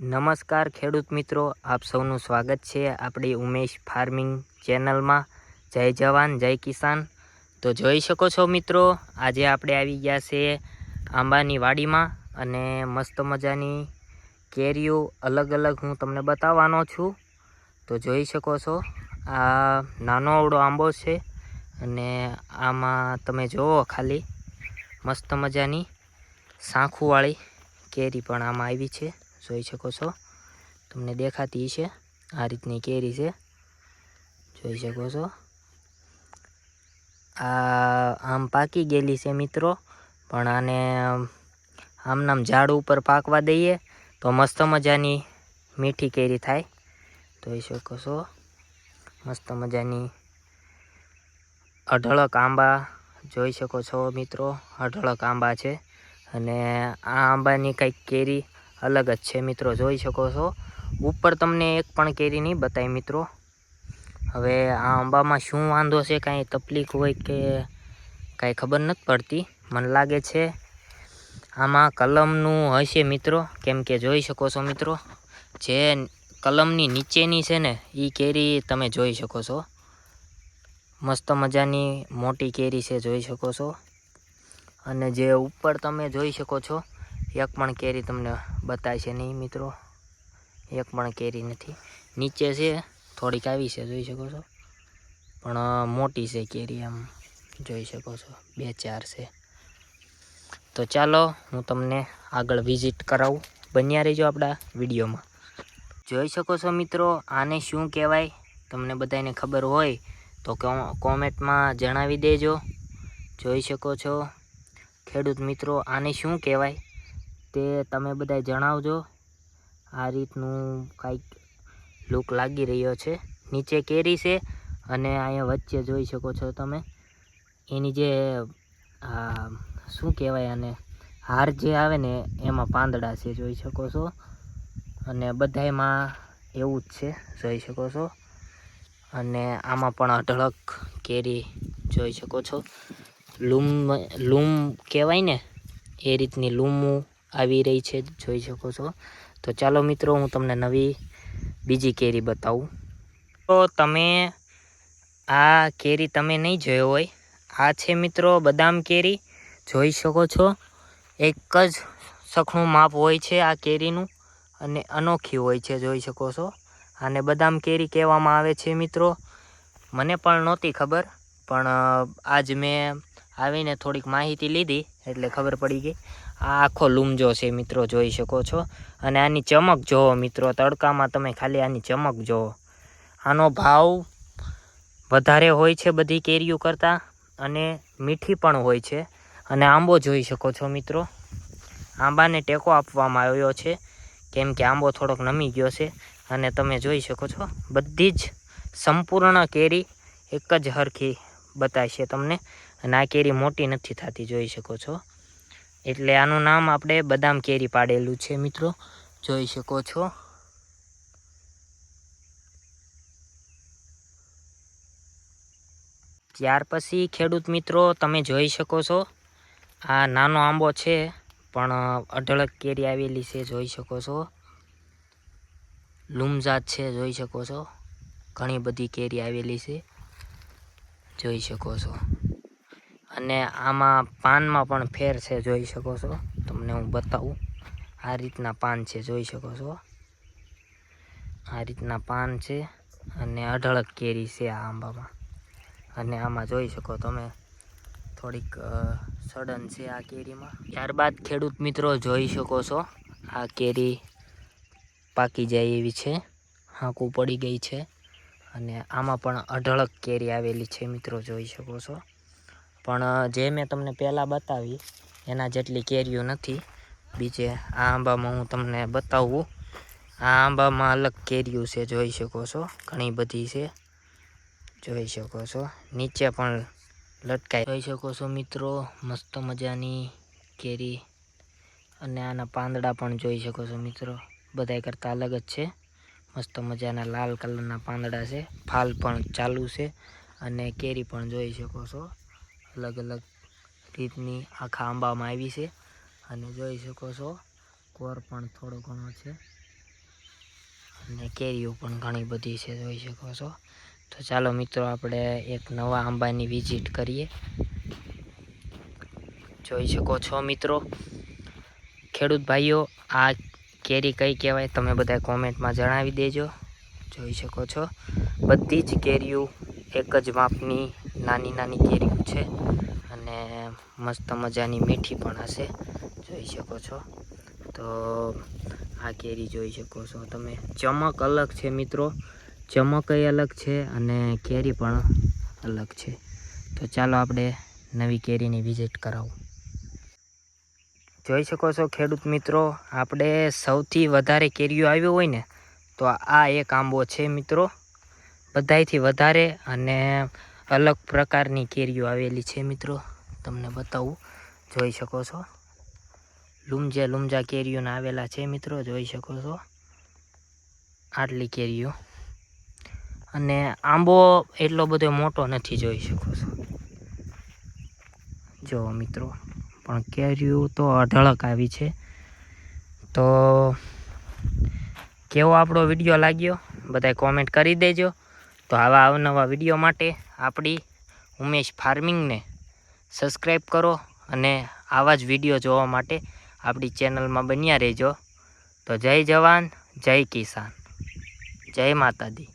નમસ્કાર ખેડૂત મિત્રો, આપ સૌનું સ્વાગત છે આપણી ઉમેશ ફાર્મિંગ ચેનલમાં। જય જવાન જય કિસાન। તો જોઈ શકો છો મિત્રો, આજે આપણે આવી ગયા છે આંબાની વાડીમાં અને મસ્ત મજાની કેરીઓ અલગ અલગ હું તમને બતાવવાનો છું। તો જોઈ શકો છો, આ નાનો અવળો આંબો છે અને આમાં તમે જોવો ખાલી મસ્ત મજાની સાંખુવાળી કેરી પણ આમાં આવી છે। જોઈ શકો છો, તમને દેખાતી છે આ રીતની કેરી છે। જોઈ શકો છો, આ આમ પાકી ગયેલી છે મિત્રો, પણ આને આમનામ ઝાડ ઉપર પાકવા દઈએ તો મસ્ત મજાની મીઠી કેરી થાય। જોઈ શકો છો, મસ્ત મજાની અઢળક આંબા જોઈ શકો છો મિત્રો, અઢળક આંબા છે અને આ આંબાની કંઈક કેરી અલગ જ છે મિત્રો। જોઈ શકો છો, ઉપર તમને એક પણ કેરી નહીં બતાવી મિત્રો। હવે આ આંબામાં શું વાંધો છે, કાંઈ તકલીફ હોય કે કાંઈ ખબર નથી પડતી। મને લાગે છે આમાં કલમનું હશે મિત્રો, કેમ કે જોઈ શકો છો મિત્રો, જે કલમની નીચેની છે ને એ કેરી તમે જોઈ શકો છો, મસ્ત મજાની મોટી કેરી છે। જોઈ શકો છો, અને જે ઉપર તમે જોઈ શકો છો એક પણ કેરી તમને બતાવશે નહીં મિત્રો, એક પણ કેરી નથી। નીચે છે થોડીક આવી છે, જોઈ શકો છો, પણ મોટી છે કેરી, આમ જોઈ શકો છો 2-4 છે। તો ચાલો હું તમને આગળ વિઝિટ કરાવું, બન્યા રહેજો આપણા વિડીયોમાં। જોઈ શકો છો મિત્રો, આને શું કહેવાય તમને બધાને ખબર હોય તો કોમેન્ટમાં જણાવી દેજો। જોઈ શકો છો ખેડૂત મિત્રો, આને શું કહેવાય તે તમે બધા જણાવજો। આ રીતનું કાંઈક લુક લાગી રહ્યો છે, નીચે કેરી છે અને અહીંયા વચ્ચે જોઈ શકો છો તમે એની જે શું કહેવાય આને હાર જે આવે ને એમાં પાંદડા છે, જોઈ શકો છો, અને બધાયમાં એવું જ છે, જોઈ શકો છો। અને આમાં પણ અઢળક કેરી જોઈ શકો છો, લૂમ કહેવાય ને એ રીતની લૂમું આવી રહી છે, જોઈ શકો છો। તો ચાલો મિત્રો, હું તમને નવી બીજી કેરી બતાવું। તો તમે આ કેરી તમે નહીં જોયો હોય, આ છે મિત્રો બદામ કેરી। જોઈ શકો છો, એક જ સખણું માપ હોય છે આ કેરીનું અને અનોખી હોય છે, જોઈ શકો છો। આને બદામ કેરી કહેવામાં આવે છે મિત્રો, મને પણ નહોતી ખબર, પણ આજ મેં આવીને થોડીક માહિતી લીધી એટલે ખબર પડી ગઈ। આ આખો લૂમજો છે મિત્રો, જોઈ શકો છો, અને આની ચમક જોવો મિત્રો, તડકામાં તમે ખાલી આની ચમક જોવો। આનો ભાવ વધારે હોય છે બધી કેરીઓ કરતાં, અને મીઠી પણ હોય છે। અને આંબો જોઈ શકો છો મિત્રો, આંબાને ટેકો આપવામાં આવ્યો છે કેમ કે આંબો થોડોક નમી ગયો છે, અને તમે જોઈ શકો છો બધી જ સંપૂર્ણ કેરી એક જ હરખી બતાવશે તમને, અને આ કેરી મોટી નથી થતી, જોઈ શકો છો, એટલે આનું નામ આપણે બદામ કેરી પાડેલું છે મિત્રો, જોઈ શકો છો। ત્યાર પછી ખેડૂત મિત્રો તમે જોઈ શકો છો, આ નાનો આંબો છે પણ અઢળક કેરી આવેલી છે, જોઈ શકો છો, લૂમજાત છે, જોઈ શકો છો, ઘણી બધી કેરી આવેલી છે, જોઈ શકો છો। અને આમાં પાનમાં પણ ફેર છે, જોઈ શકો છો, તમને હું બતાવું, આ રીતના પાન છે, જોઈ શકો છો, આ રીતના પાન છે, અને અઢળક કેરી છે આ આંબામાં। અને આમાં જોઈ શકો તમે થોડીક સડન છે આ કેરીમાં। ત્યારબાદ ખેડૂત મિત્રો જોઈ શકો છો, આ કેરી પાકી જાય એવી છે, હાંકું પડી ગઈ છે, અને આમાં પણ અઢળક કેરી આવેલી છે મિત્રો, જોઈ શકો છો, પણ જે મેં તમને પહેલાં બતાવી એના જેટલી કેરીઓ નથી। બીજે આ આંબામાં હું તમને બતાવું, આ આંબામાં અલગ કેરીઓ છે, જોઈ શકો છો, ઘણી બધી છે, જોઈ શકો છો, નીચે પણ લટકાઈ જોઈ શકો છો મિત્રો, મસ્ત મજાની કેરી, અને આના પાંદડા પણ જોઈ શકો છો મિત્રો, બધાય કરતાં અલગ જ છે, મસ્ત મજાના લાલ કલરના પાંદડા છે, ફાલ પણ ચાલુ છે, અને કેરી પણ જોઈ શકો છો અલગ અલગ રીતની આખા આંબામાં આવી છે, અને જોઈ શકો છો કોર પણ થોડો ઘણો છે, અને કેરીઓ પણ ઘણી બધી છે, જોઈ શકો છો. તો ચાલો મિત્રો આપણે એક નવા આંબાની વિઝિટ કરીએ. જોઈ શકો છો મિત્રો, ખેડૂત ભાઈઓ, આ કેરી કઈ કહેવાય તમે બધા કોમેન્ટમાં જણાવી દેજો. જોઈ શકો છો બધી જ કેરીઓ એક જ માપની નાની નાની કેરીઓ છે અને મસ્ત મજાની મીઠી પણ હશે. જોઈ શકો છો. તો આ કેરી જોઈ શકો છો તમે, ચમક અલગ છે મિત્રો, ચમક અલગ છે અને કેરી પણ અલગ છે. તો ચાલો આપણે નવી કેરીની વિઝિટ કરાવું. જોઈ શકો છો ખેડૂત મિત્રો, આપણે સૌથી વધારે કેરીઓ આવ્યો હોય ને તો આ એક આંબો છે મિત્રો, બધાયથી વધારે અને અલગ પ્રકારની કેરીઓ આવેલી છે મિત્રો. તમને બતાવું, જોઈ શકો છો લુમજા કેરીઓના આવેલા છે મિત્રો. જોઈ શકો છો આટલી કેરીઓ, અને આંબો એટલો બધો મોટો નથી. જોઈ શકો છો જો મિત્રો, પણ કેરીઓ તો અઢળક આવી છે. તો કેવો આપણો વિડીયો લાગ્યો બધાય કોમેન્ટ કરી દેજો. તો આવા અવનવા વિડીયો માટે આપણી ઉમેશ ફાર્મિંગને સબસ્ક્રાઈબ કરો અને આવા જ વિડીયો જોવા માટે આપણી ચેનલમાં બન્યા રહેજો. તો જય જવાન, જય કિસાન, જય માતાજી.